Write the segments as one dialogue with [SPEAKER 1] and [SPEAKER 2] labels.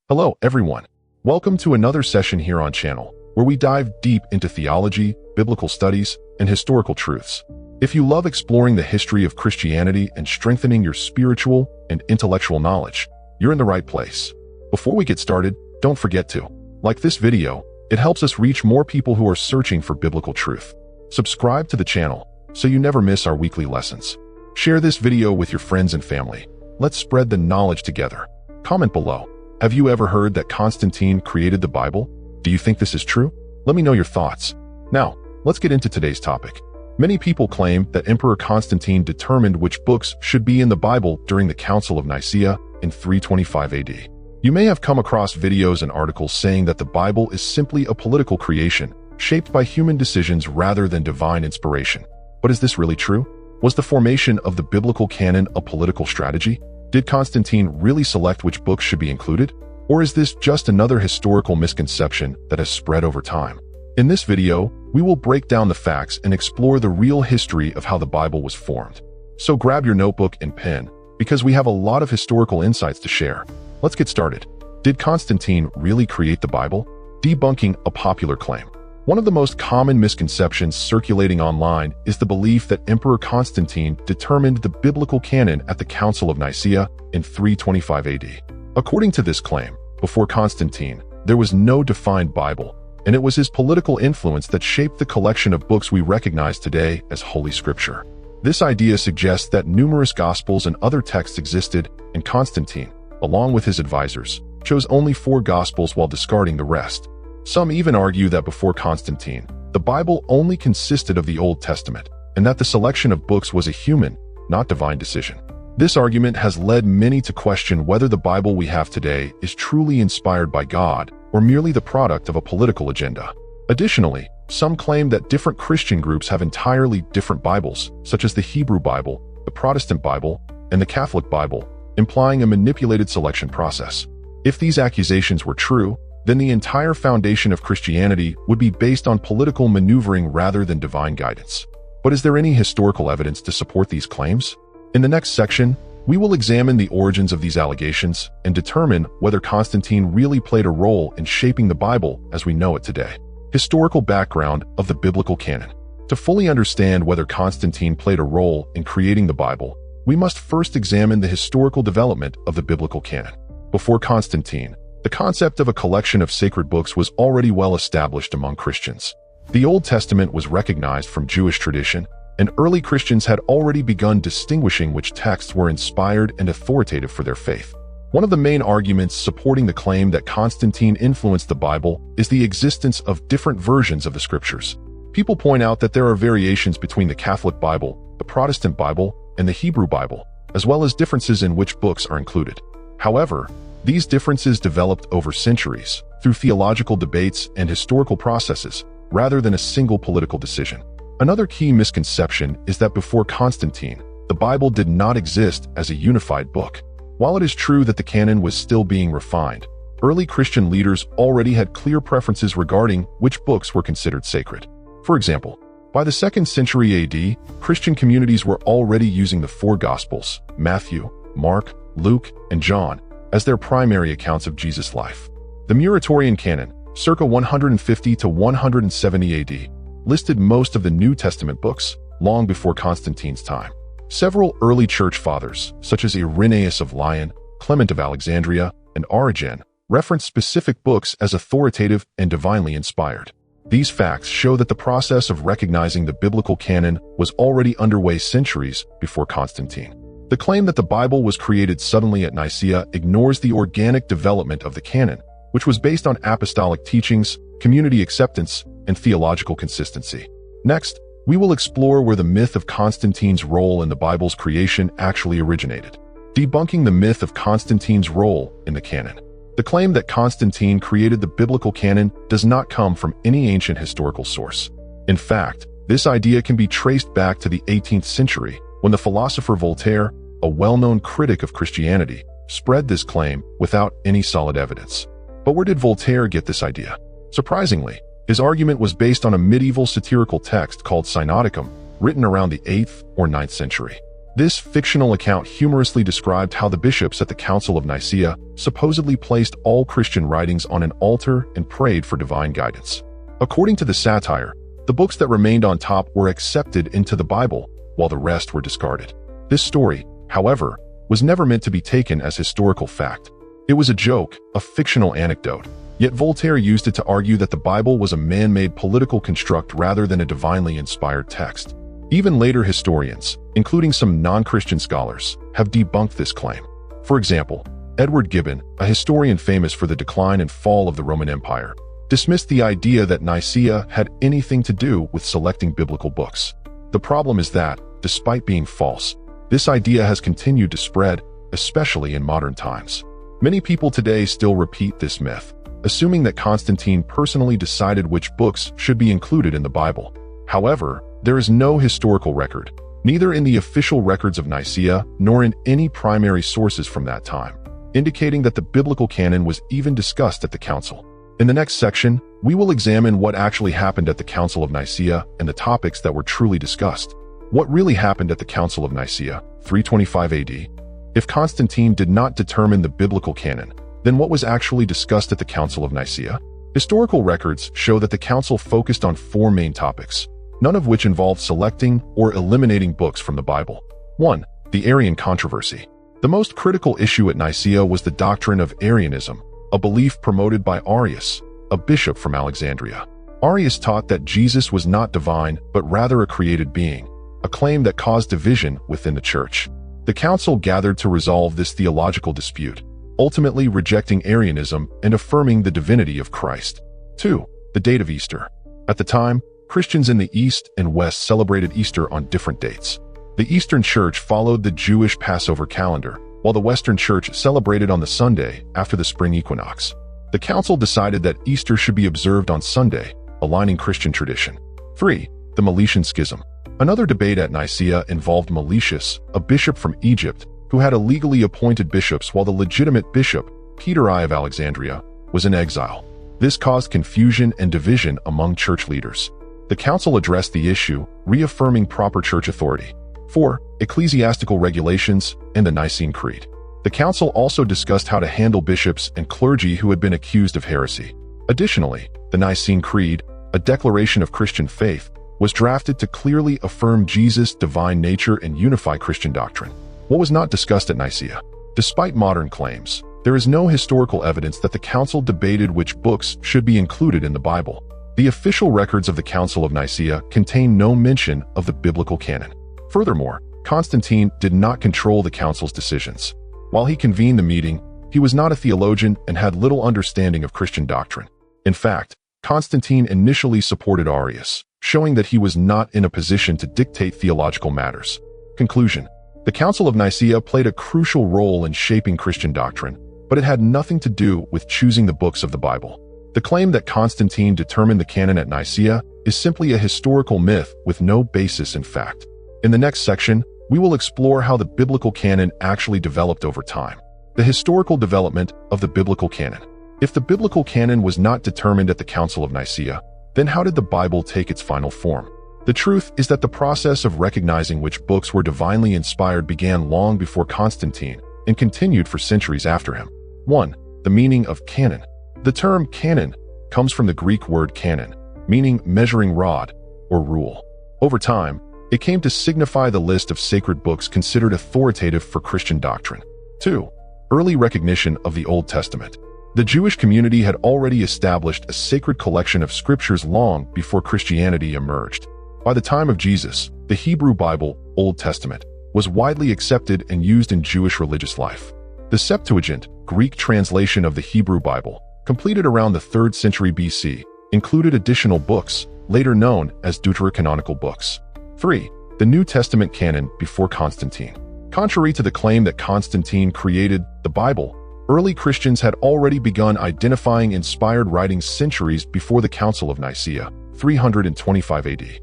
[SPEAKER 1] Hello, everyone. Welcome to another session here on channel, where we dive deep into theology, biblical studies, and historical truths. If you love exploring the history of Christianity and strengthening your spiritual and intellectual knowledge, you're in the right place. Before we get started, don't forget to like this video. It helps us reach more people who are searching for biblical truth. Subscribe to the channel so you never miss our weekly lessons. Share this video with your friends and family. Let's spread the knowledge together. Comment below. Have you ever heard that Constantine created the Bible? Do you think this is true? Let me know your thoughts. Now, let's get into today's topic. Many people claim that Emperor Constantine determined which books should be in the Bible during the Council of Nicaea in 325 AD. You may have come across videos and articles saying that the Bible is simply a political creation, shaped by human decisions rather than divine inspiration. But is this really true? Was the formation of the biblical canon a political strategy? Did Constantine really select which books should be included? Or is this just another historical misconception that has spread over time? In this video, we will break down the facts and explore the real history of how the Bible was formed. So grab your notebook and pen, because we have a lot of historical insights to share. Let's get started. Did Constantine really create the Bible? Debunking a popular claim. One of the most common misconceptions circulating online is the belief that Emperor Constantine determined the biblical canon at the Council of Nicaea in 325 AD. According to this claim, before Constantine, there was no defined Bible, and it was his political influence that shaped the collection of books we recognize today as Holy Scripture. This idea suggests that numerous Gospels and other texts existed, and Constantine, along with his advisors, chose only 4 Gospels while discarding the rest. Some even argue that before Constantine, the Bible only consisted of the Old Testament, and that the selection of books was a human, not divine decision. This argument has led many to question whether the Bible we have today is truly inspired by God or merely the product of a political agenda. Additionally, some claim that different Christian groups have entirely different Bibles, such as the Hebrew Bible, the Protestant Bible, and the Catholic Bible, implying a manipulated selection process. If these accusations were true, then the entire foundation of Christianity would be based on political maneuvering rather than divine guidance. But is there any historical evidence to support these claims? In the next section, we will examine the origins of these allegations and determine whether Constantine really played a role in shaping the Bible as we know it today. Historical background of the biblical canon. To fully understand whether Constantine played a role in creating the Bible, we must first examine the historical development of the biblical canon. Before Constantine, the concept of a collection of sacred books was already well established among Christians. The Old Testament was recognized from Jewish tradition, and early Christians had already begun distinguishing which texts were inspired and authoritative for their faith. One of the main arguments supporting the claim that Constantine influenced the Bible is the existence of different versions of the Scriptures. People point out that there are variations between the Catholic Bible, the Protestant Bible, and the Hebrew Bible, as well as differences in which books are included. However, these differences developed over centuries through theological debates and historical processes, rather than a single political decision. Another key misconception is that before Constantine, the Bible did not exist as a unified book. While it is true that the canon was still being refined, early Christian leaders already had clear preferences regarding which books were considered sacred. For example, by the 2nd century AD, Christian communities were already using the 4 Gospels, Matthew, Mark, Luke, and John, as their primary accounts of Jesus' life. The Muratorian canon, circa 150 to 170 AD, listed most of the New Testament books long before Constantine's time. Several early church fathers, such as Irenaeus of Lyon, Clement of Alexandria, and Origen, referenced specific books as authoritative and divinely inspired. These facts show that the process of recognizing the biblical canon was already underway centuries before Constantine. The claim that the Bible was created suddenly at Nicaea ignores the organic development of the canon, which was based on apostolic teachings, community acceptance, and theological consistency. Next, we will explore where the myth of Constantine's role in the Bible's creation actually originated. Debunking the myth of Constantine's role in the canon. The claim that Constantine created the biblical canon does not come from any ancient historical source. In fact, this idea can be traced back to the 18th century, when the philosopher Voltaire, a well-known critic of Christianity, spread this claim without any solid evidence. But where did Voltaire get this idea? Surprisingly, his argument was based on a medieval satirical text called Sinaiticum, written around the 8th or 9th century. This fictional account humorously described how the bishops at the Council of Nicaea supposedly placed all Christian writings on an altar and prayed for divine guidance. According to the satire, the books that remained on top were accepted into the Bible, while the rest were discarded. This story, however, was never meant to be taken as historical fact. It was a joke, a fictional anecdote, yet Voltaire used it to argue that the Bible was a man-made political construct rather than a divinely inspired text. Even later historians, including some non-Christian scholars, have debunked this claim. For example, Edward Gibbon, a historian famous for the decline and fall of the Roman Empire, dismissed the idea that Nicaea had anything to do with selecting biblical books. The problem is that, despite being false, this idea has continued to spread, especially in modern times. Many people today still repeat this myth, assuming that Constantine personally decided which books should be included in the Bible. However, there is no historical record, neither in the official records of Nicaea nor in any primary sources from that time, indicating that the biblical canon was even discussed at the council. In the next section, we will examine what actually happened at the Council of Nicaea and the topics that were truly discussed. What really happened at the Council of Nicaea, 325 AD? If Constantine did not determine the biblical canon, then what was actually discussed at the Council of Nicaea? Historical records show that the council focused on 4 main topics, none of which involved selecting or eliminating books from the Bible. 1. The Arian controversy. The most critical issue at Nicaea was the doctrine of Arianism, a belief promoted by Arius, a bishop from Alexandria. Arius taught that Jesus was not divine, but rather a created being, a claim that caused division within the church. The council gathered to resolve this theological dispute, ultimately rejecting Arianism and affirming the divinity of Christ. 2. The date of Easter. At the time, Christians in the East and West celebrated Easter on different dates. The Eastern Church followed the Jewish Passover calendar, while the Western Church celebrated on the Sunday after the spring equinox. The council decided that Easter should be observed on Sunday, aligning Christian tradition. 3. The Meletian Schism. Another debate at Nicaea involved Meletius, a bishop from Egypt, who had illegally appointed bishops while the legitimate bishop, Peter I of Alexandria, was in exile. This caused confusion and division among church leaders. The council addressed the issue, reaffirming proper church authority. 4. Ecclesiastical regulations and the Nicene Creed. The council also discussed how to handle bishops and clergy who had been accused of heresy. Additionally, the Nicene Creed, a declaration of Christian faith, was drafted to clearly affirm Jesus' divine nature and unify Christian doctrine. What was not discussed at Nicaea? Despite modern claims, there is no historical evidence that the council debated which books should be included in the Bible. The official records of the Council of Nicaea contain no mention of the biblical canon. Furthermore, Constantine did not control the council's decisions. While he convened the meeting, he was not a theologian and had little understanding of Christian doctrine. In fact, Constantine initially supported Arius, showing that he was not in a position to dictate theological matters. Conclusion: the Council of Nicaea played a crucial role in shaping Christian doctrine, but it had nothing to do with choosing the books of the Bible. The claim that Constantine determined the canon at Nicaea is simply a historical myth with no basis in fact. In the next section, we will explore how the biblical canon actually developed over time. The historical development of the biblical canon. If the biblical canon was not determined at the Council of Nicaea, then how did the Bible take its final form? The truth is that the process of recognizing which books were divinely inspired began long before Constantine and continued for centuries after him. 1. The meaning of canon. The term canon comes from the Greek word canon, meaning measuring rod or rule. Over time, it came to signify the list of sacred books considered authoritative for Christian doctrine. 2. Early recognition of the Old Testament. The Jewish community had already established a sacred collection of scriptures long before Christianity emerged. By the time of Jesus, the Hebrew Bible, Old Testament, was widely accepted and used in Jewish religious life. The Septuagint, Greek translation of the Hebrew Bible, completed around the 3rd century BC, included additional books, later known as deuterocanonical books. 3. The New Testament canon before Constantine. Contrary to the claim that Constantine created the Bible, early Christians had already begun identifying inspired writings centuries before the Council of Nicaea, 325 AD.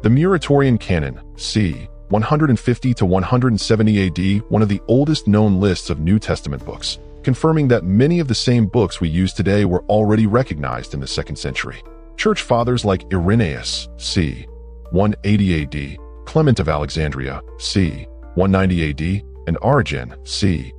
[SPEAKER 1] The Muratorian Canon, c. 150 to 170 AD, one of the oldest known lists of New Testament books, confirming that many of the same books we use today were already recognized in the 2nd century. Church fathers like Irenaeus, c. 180 AD, Clement of Alexandria, c. 190 AD, and Origen, c.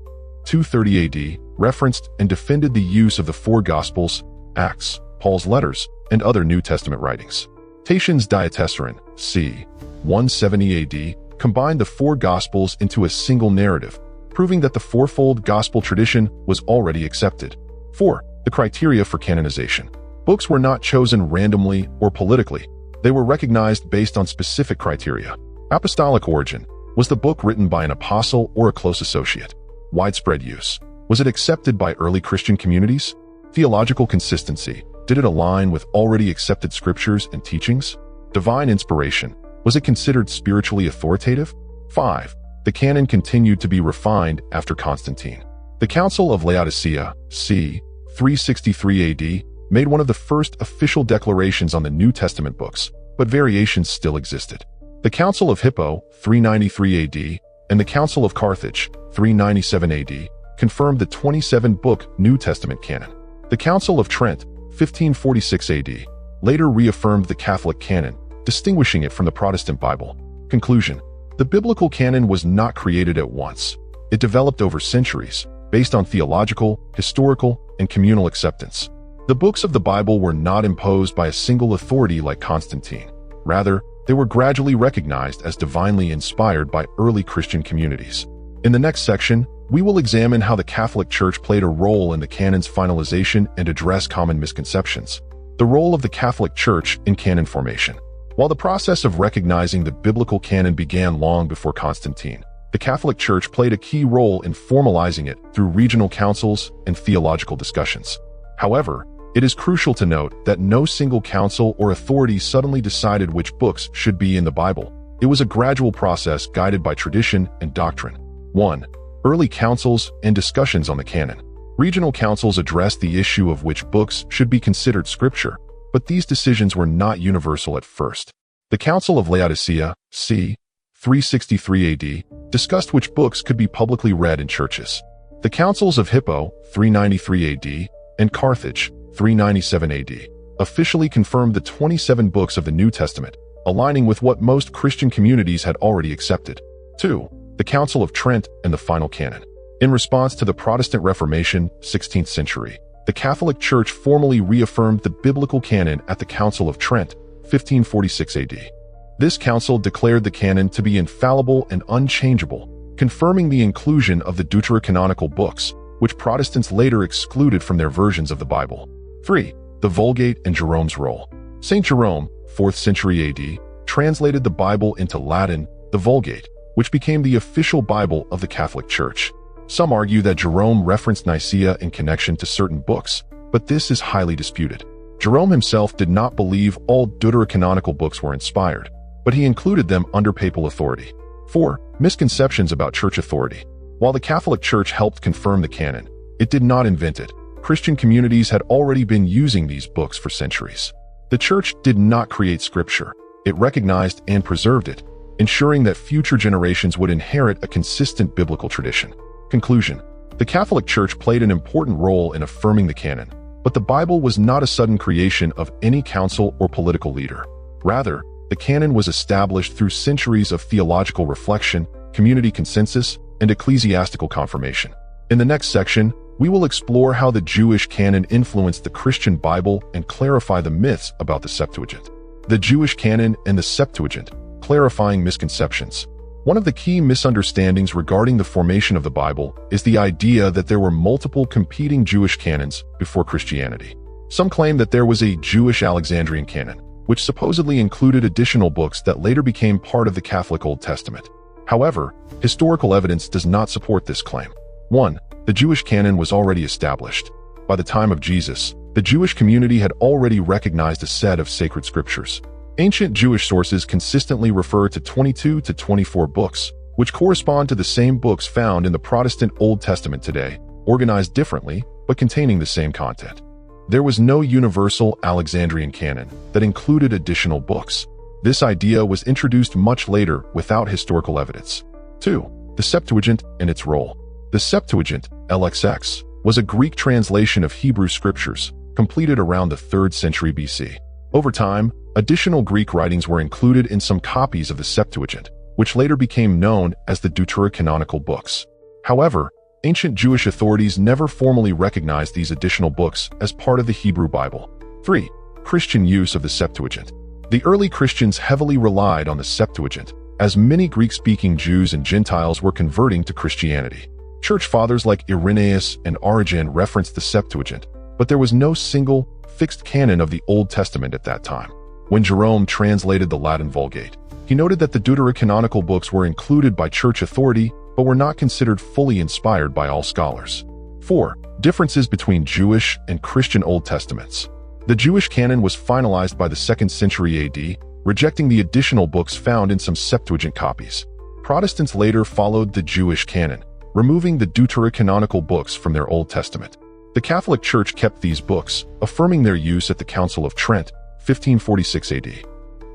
[SPEAKER 1] 230 AD, referenced and defended the use of the four Gospels, Acts, Paul's letters, and other New Testament writings. Tatian's Diatessaron, c. 170 AD, combined the four Gospels into a single narrative, proving that the fourfold Gospel tradition was already accepted. 4. The criteria for canonization. Books were not chosen randomly or politically. They were recognized based on specific criteria. Apostolic origin. Was the book written by an apostle or a close associate? Widespread use. Was it accepted by early Christian communities? Theological consistency. Did it align with already accepted scriptures and teachings? Divine inspiration. Was it considered spiritually authoritative? 5. The canon continued to be refined after Constantine. The Council of Laodicea, c. 363 AD, made one of the first official declarations on the New Testament books, but variations still existed. The Council of Hippo, 393 AD, and the Council of Carthage, 397 AD, confirmed the 27-book New Testament canon. The Council of Trent, 1546 AD, later reaffirmed the Catholic canon, distinguishing it from the Protestant Bible. Conclusion: the biblical canon was not created at once. It developed over centuries, based on theological, historical, and communal acceptance. The books of the Bible were not imposed by a single authority like Constantine. Rather, they were gradually recognized as divinely inspired by early Christian communities. In the next section, we will examine how the Catholic Church played a role in the canon's finalization and address common misconceptions. The role of the Catholic Church in canon formation. While the process of recognizing the biblical canon began long before Constantine, the Catholic Church played a key role in formalizing it through regional councils and theological discussions. However, it is crucial to note that no single council or authority suddenly decided which books should be in the Bible. It was a gradual process guided by tradition and doctrine. 1. Early councils and discussions on the canon. Regional councils addressed the issue of which books should be considered scripture, but these decisions were not universal at first. The Council of Laodicea, c. 363 AD, discussed which books could be publicly read in churches. The Councils of Hippo, 393 AD, and Carthage, 397 AD, officially confirmed the 27 books of the New Testament, aligning with what most Christian communities had already accepted. 2. The Council of Trent and the Final Canon. In response to the Protestant Reformation, 16th century, the Catholic Church formally reaffirmed the biblical canon at the Council of Trent, 1546 AD. This council declared the canon to be infallible and unchangeable, confirming the inclusion of the deuterocanonical books, which Protestants later excluded from their versions of the Bible. 3. The Vulgate and Jerome's role. Saint Jerome, 4th century AD, translated the Bible into Latin, the Vulgate, which became the official Bible of the Catholic Church. Some argue that Jerome referenced Nicaea in connection to certain books, but this is highly disputed. Jerome himself did not believe all deuterocanonical books were inspired, but he included them under papal authority. 4. Misconceptions about church authority. While the Catholic Church helped confirm the canon, it did not invent it. Christian communities had already been using these books for centuries. The Church did not create scripture. It recognized and preserved it, ensuring that future generations would inherit a consistent biblical tradition. Conclusion: the Catholic Church played an important role in affirming the canon, but the Bible was not a sudden creation of any council or political leader. Rather, the canon was established through centuries of theological reflection, community consensus, and ecclesiastical confirmation. In the next section, we will explore how the Jewish canon influenced the Christian Bible and clarify the myths about the Septuagint. The Jewish canon and the Septuagint, clarifying misconceptions. One of the key misunderstandings regarding the formation of the Bible is the idea that there were multiple competing Jewish canons before Christianity. Some claim that there was a Jewish Alexandrian canon, which supposedly included additional books that later became part of the Catholic Old Testament. However, historical evidence does not support this claim. 1. The Jewish canon was already established. By the time of Jesus, the Jewish community had already recognized a set of sacred scriptures. Ancient Jewish sources consistently refer to 22 to 24 books, which correspond to the same books found in the Protestant Old Testament today, organized differently, but containing the same content. There was no universal Alexandrian canon that included additional books. This idea was introduced much later without historical evidence. 2. The Septuagint and its role. The Septuagint, LXX, was a Greek translation of Hebrew scriptures, completed around the 3rd century BC. Over time, additional Greek writings were included in some copies of the Septuagint, which later became known as the Deuterocanonical books. However, ancient Jewish authorities never formally recognized these additional books as part of the Hebrew Bible. 3. Christian use of the Septuagint. The early Christians heavily relied on the Septuagint, as many Greek-speaking Jews and Gentiles were converting to Christianity. Church fathers like Irenaeus and Origen referenced the Septuagint, but there was no single, fixed canon of the Old Testament at that time. When Jerome translated the Latin Vulgate, he noted that the Deuterocanonical books were included by church authority, but were not considered fully inspired by all scholars. 4. Differences between Jewish and Christian Old Testaments. The Jewish canon was finalized by the 2nd century AD, rejecting the additional books found in some Septuagint copies. Protestants later followed the Jewish canon, removing the Deuterocanonical books from their Old Testament. The Catholic Church kept these books, affirming their use at the Council of Trent, 1546 AD.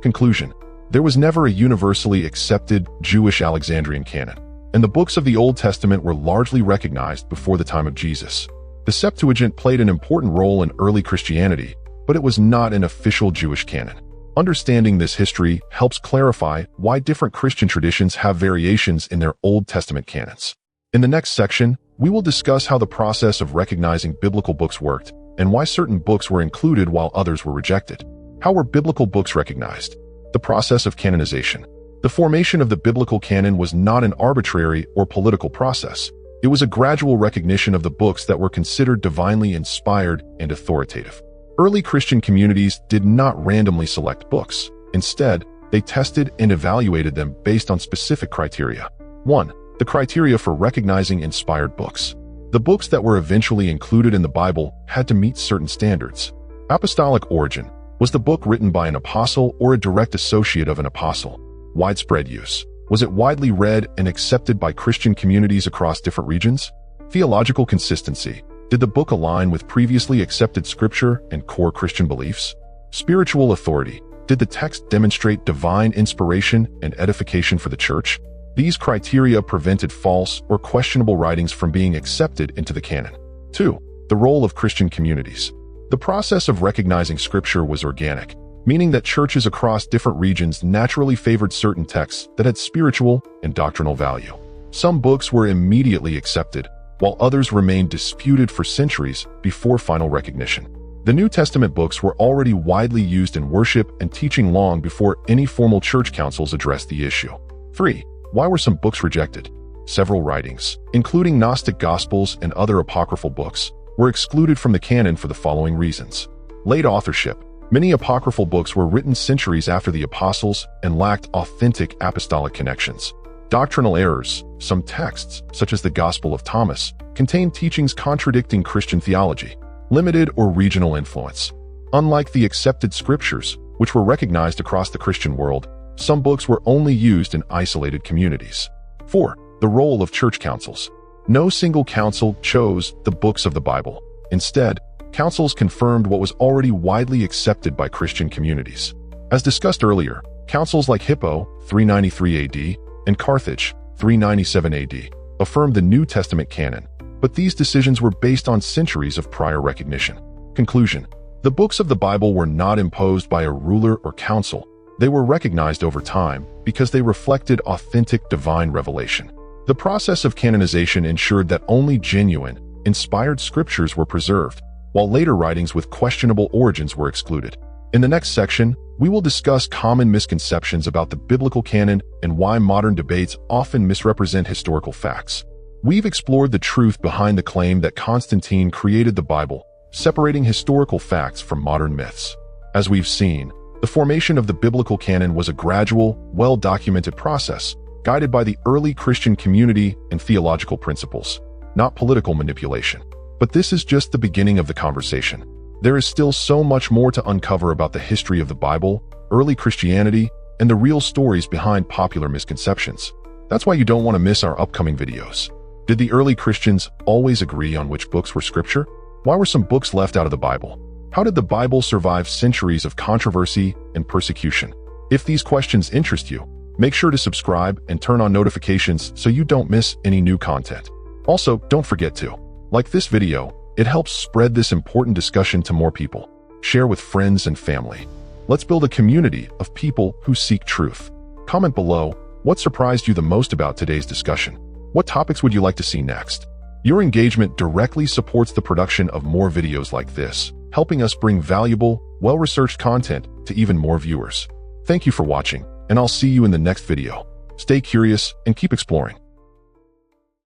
[SPEAKER 1] Conclusion: there was never a universally accepted Jewish Alexandrian canon, and the books of the Old Testament were largely recognized before the time of Jesus. The Septuagint played an important role in early Christianity, but it was not an official Jewish canon. Understanding this history helps clarify why different Christian traditions have variations in their Old Testament canons. In the next section, we will discuss how the process of recognizing biblical books worked and why certain books were included while others were rejected. How were biblical books recognized? The process of canonization. The formation of the biblical canon was not an arbitrary or political process. It was a gradual recognition of the books that were considered divinely inspired and authoritative. Early Christian communities did not randomly select books. Instead, they tested and evaluated them based on specific criteria. 1. The criteria for recognizing inspired books. The books that were eventually included in the Bible had to meet certain standards. Apostolic origin. Was the book written by an apostle or a direct associate of an apostle? Widespread use. Was it widely read and accepted by Christian communities across different regions? Theological consistency. Did the book align with previously accepted scripture and core Christian beliefs? Spiritual authority. Did the text demonstrate divine inspiration and edification for the church? These criteria prevented false or questionable writings from being accepted into the canon. 2. The role of Christian communities. The process of recognizing scripture was organic, meaning that churches across different regions naturally favored certain texts that had spiritual and doctrinal value. Some books were immediately accepted, while others remained disputed for centuries before final recognition. The New Testament books were already widely used in worship and teaching long before any formal church councils addressed the issue. 3. Why were some books rejected? Several writings, including Gnostic Gospels and other apocryphal books, were excluded from the canon for the following reasons. Late authorship. Many apocryphal books were written centuries after the apostles and lacked authentic apostolic connections. Doctrinal errors. Some texts, such as the Gospel of Thomas, contain teachings contradicting Christian theology. Limited or regional influence. Unlike the accepted scriptures, which were recognized across the Christian world, some books were only used in isolated communities. 4. The role of church councils. No single council chose the books of the Bible. Instead, councils confirmed what was already widely accepted by Christian communities. As discussed earlier, councils like Hippo, 393 AD, and Carthage, 397 AD, affirmed the New Testament canon, but these decisions were based on centuries of prior recognition. Conclusion: the books of the Bible were not imposed by a ruler or council. They were recognized over time because they reflected authentic divine revelation. The process of canonization ensured that only genuine, inspired scriptures were preserved, while later writings with questionable origins were excluded. In the next section, we will discuss common misconceptions about the biblical canon and why modern debates often misrepresent historical facts. We've explored the truth behind the claim that Constantine created the Bible, separating historical facts from modern myths. As we've seen, the formation of the biblical canon was a gradual, well-documented process, guided by the early Christian community and theological principles, not political manipulation. But this is just the beginning of the conversation. There is still so much more to uncover about the history of the Bible, early Christianity, and the real stories behind popular misconceptions. That's why you don't want to miss our upcoming videos. Did the early Christians always agree on which books were scripture? Why were some books left out of the Bible? How did the Bible survive centuries of controversy and persecution? If these questions interest you, make sure to subscribe and turn on notifications so you don't miss any new content. Also, don't forget to like this video. It helps spread this important discussion to more people. Share with friends and family. Let's build a community of people who seek truth. Comment below, What surprised you the most about today's discussion? What topics would you like to see next? Your engagement directly supports the production of more videos like this, helping us bring valuable, well-researched content to even more viewers. Thank you for watching, and I'll see you in the next video. Stay curious and keep exploring.